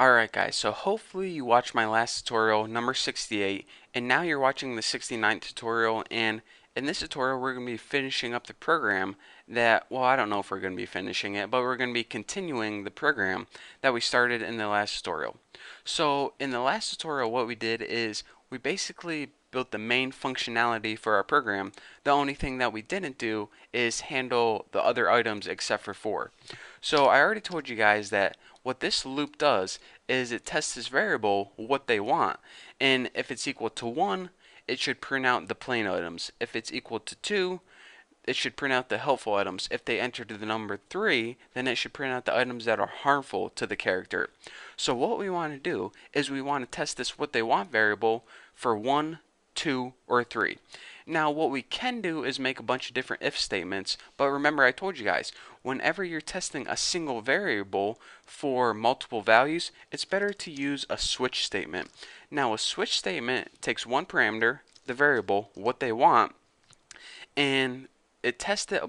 Alright guys, so hopefully you watched my last tutorial, number 68, and now you're watching the 69th tutorial, and in this tutorial we're going to be finishing up the program that, well, I don't know if we're going to be finishing it, but we're going to be continuing the program that we started in the last tutorial. So in the last tutorial what we did is we basically built the main functionality for our program. The only thing that we didn't do is handle the other items except for 4. So I already told you guys that what this loop does is it tests this variable what they want, and if it's equal to 1 it should print out the plain items. If it's equal to 2 it should print out the helpful items. If they enter the number 3 then it should print out the items that are harmful to the character. So what we want to do is we want to test this what they want variable for 1, 2, or 3. Now what we can do is make a bunch of different if statements, but remember I told you guys, whenever you're testing a single variable for multiple values, it's better to use a switch statement. Now a switch statement takes one parameter, the variable, what they want, and it tests it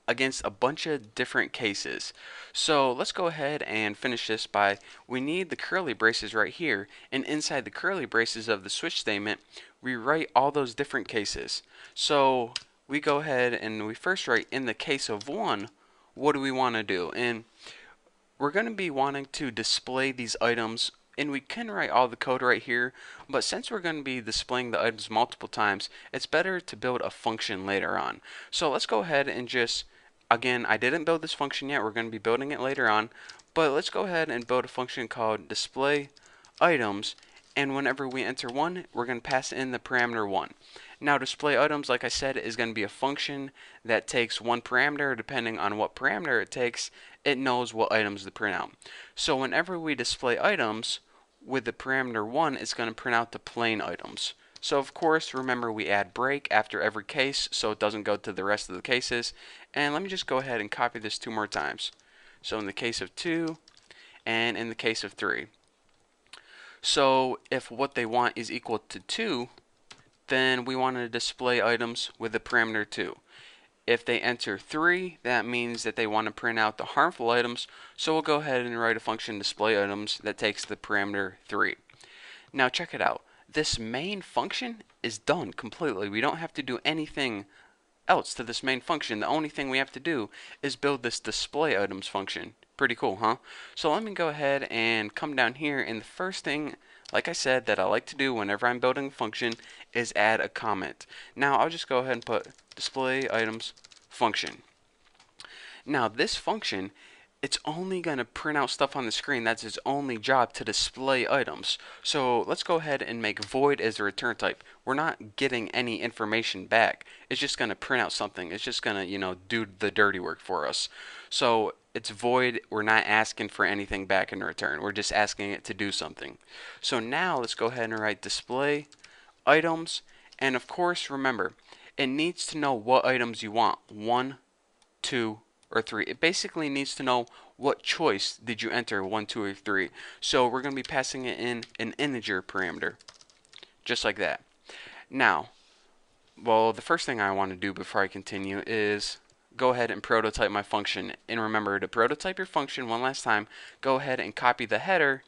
against a bunch of different cases. So let's go ahead and finish this by, we need the curly braces right here, and inside the curly braces of the switch statement we write all those different cases. So we go ahead and we first write, in the case of 1, what do we want to do? And we're going to be wanting to display these items, and we can write all the code right here, but since we're going to be displaying the items multiple times, it's better to build a function later on. So let's go ahead and just, again, I didn't build this function yet, we're going to be building it later on, but let's go ahead and build a function called display items, and whenever we enter 1 we're going to pass in the parameter 1. Now display items, like I said, is going to be a function that takes one parameter. Depending on what parameter it takes, it knows what items to print out. So whenever we display items with the parameter 1, it's going to print out the plain items. So of course, remember we add break after every case so it doesn't go to the rest of the cases. And let me just go ahead and copy this 2 more times. So in the case of 2 and in the case of 3. So if what they want is equal to 2, then we want to display items with the parameter 2. If they enter 3, that means that they want to print out the harmful items, so we'll go ahead and write a function display items that takes the parameter 3. Now check it out. This main function is done completely. We don't have to do anything else to this main function. The only thing we have to do is build this display items function. Pretty cool, huh? So let me go ahead and come down here, and the first thing, like I said, that I like to do whenever I'm building a function is add a comment. Now I'll just go ahead and put display items function. Now this function, it's only going to print out stuff on the screen. That's its only job, to display items. So let's go ahead and make void as a return type. We're not getting any information back. It's just going to print out something. It's just going to, do the dirty work for us. So it's void. We're not asking for anything back in return. We're just asking it to do something. So now let's go ahead and write display items. And of course, remember, it needs to know what items you want. 1, 2, or 3. It basically needs to know what choice did you enter, 1, 2, or 3. So we're going to be passing it in an integer parameter, just like that. Now, well, the first thing I want to do before I continue is go ahead and prototype my function. And remember, to prototype your function one last time, go ahead and copy the header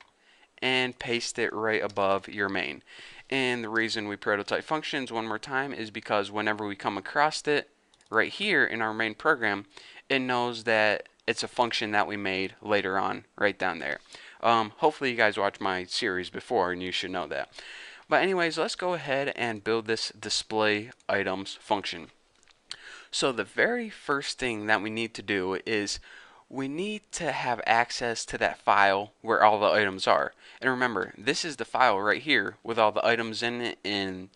and paste it right above your main. And the reason we prototype functions one more time is because whenever we come across it right here in our main program, it knows that it's a function that we made later on right down there. Hopefully you guys watched my series before and you should know that. But anyways, let's go ahead and build this display items function. So the very first thing that we need to do is we need to have access to that file where all the items are. And remember, this is the file right here with all the items in it, and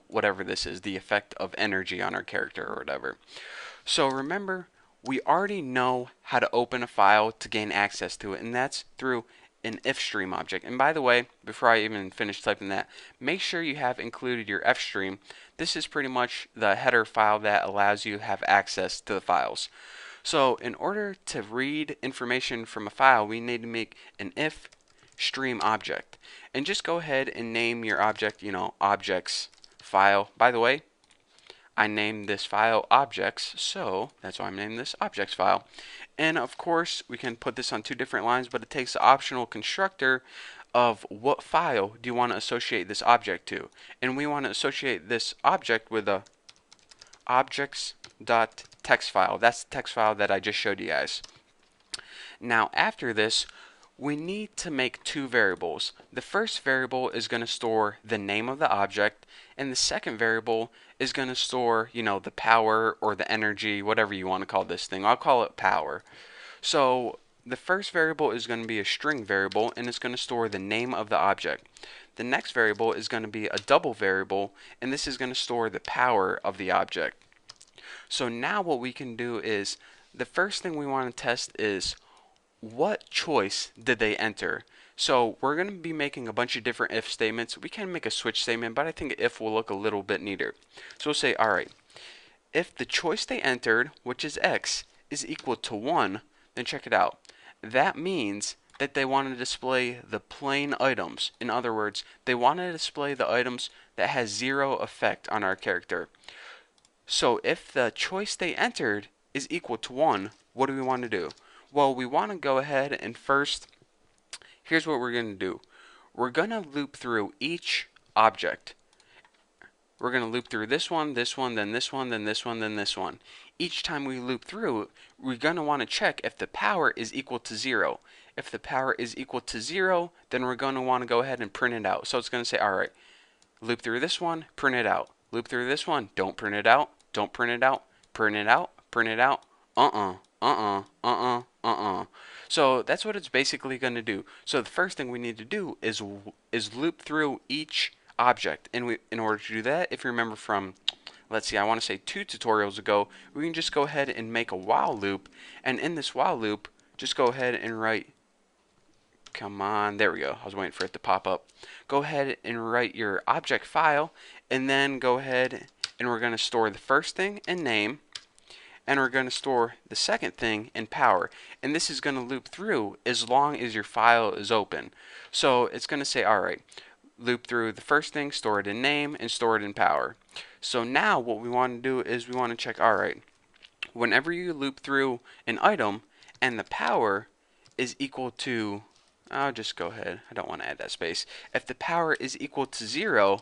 whatever this is, the effect of energy on our character or whatever. So remember, we already know how to open a file to gain access to it, and that's through an ifstream object. And by the way, before I even finish typing that, make sure you have included your fstream. This is pretty much the header file that allows you to have access to the files. So in order to read information from a file, we need to make an if stream object. And just go ahead and name your object, objects file. By the way, I named this file objects, so that's why I'm naming this objects file. And of course, we can put this on two different lines, but it takes the optional constructor of what file do you want to associate this object to. And we want to associate this object with a objects.text file. That's the text file that I just showed you guys. Now after this, we need to make two variables. The first variable is going to store the name of the object, and the second variable is going to store, the power or the energy, whatever you want to call this thing. I'll call it power. So the first variable is going to be a string variable, and it's going to store the name of the object. The next variable is going to be a double variable, and this is going to store the power of the object. So now what we can do is, the first thing we want to test is what choice did they enter. So we're going to be making a bunch of different if statements. We can make a switch statement, but I think if will look a little bit neater. So we'll say, alright, if the choice they entered, which is X, is equal to 1, then check it out. That means that they want to display the plain items. In other words, they want to display the items that has 0 effect on our character. So if the choice they entered is equal to 1, what do we want to do? Well, we want to go ahead and first, here's what we're going to do. We're going to loop through each object. We're going to loop through this one, then this one, then this one, then this one. Each time we loop through, we're going to want to check if the power is equal to 0. If the power is equal to 0, then we're going to want to go ahead and print it out. So it's going to say, alright, loop through this one, print it out. Loop through this one, don't print it out, don't print it out, print it out, print it out, So that's what it's basically going to do. So the first thing we need to do is loop through each object. And in order to do that, if you remember from, let's see, I want to say 2 tutorials ago, we can just go ahead and make a while loop. And in this while loop, just go ahead and write, come on, there we go. I was waiting for it to pop up. Go ahead and write your object file, and then go ahead and we're going to store the first thing in name, and we're going to store the second thing in power. And this is going to loop through as long as your file is open. So it's going to say, alright, loop through the first thing, store it in name, and store it in power. So now what we want to do is we want to check, alright, whenever you loop through an item and the power is equal to, I'll just go ahead, I don't want to add that space. If the power is equal to 0,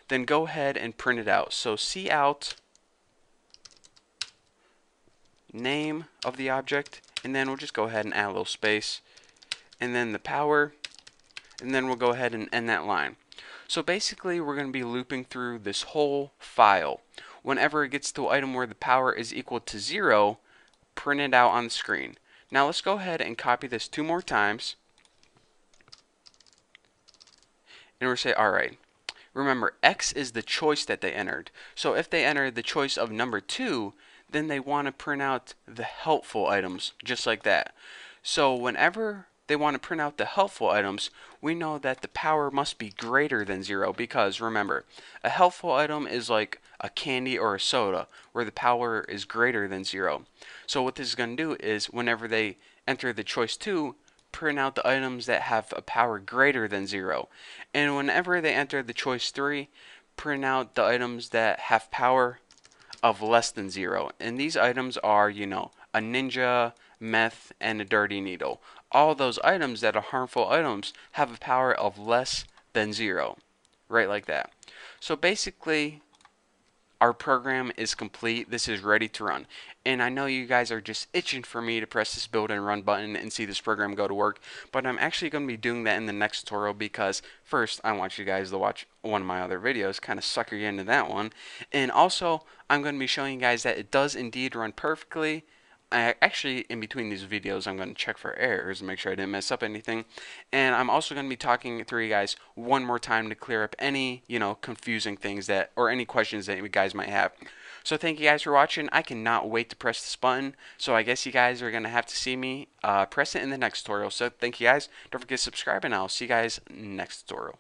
then go ahead and print it out. So cout name of the object, and then we'll just go ahead and add a little space, and then the power, and then we'll go ahead and end that line. So basically we're going to be looping through this whole file. Whenever it gets to an item where the power is equal to 0, print it out on the screen. Now let's go ahead and copy this 2 more times, and we'll say, alright, remember X is the choice that they entered. So if they entered the choice of number 2, then they want to print out the helpful items, just like that. So whenever they want to print out the helpful items, we know that the power must be greater than 0, because remember, a helpful item is like a candy or a soda, where the power is greater than 0. So what this is going to do is, whenever they enter the choice 2, print out the items that have a power greater than 0. And whenever they enter the choice 3, print out the items that have power of less than 0. And these items are, a ninja, meth, and a dirty needle. All those items that are harmful items have a power of less than 0. Right like that. So basically, our program is complete. This is ready to run. And I know you guys are just itching for me to press this build and run button and see this program go to work. But I'm actually going to be doing that in the next tutorial, because first I want you guys to watch one of my other videos, kind of sucker you into that one. And also I'm going to be showing you guys that it does indeed run perfectly. Actually, in between these videos, I'm going to check for errors and make sure I didn't mess up anything. And I'm also going to be talking through you guys one more time to clear up any, confusing things that, or any questions that you guys might have. So thank you guys for watching. I cannot wait to press this button. So I guess you guys are going to have to see me press it in the next tutorial. So thank you guys. Don't forget to subscribe, and I'll see you guys next tutorial.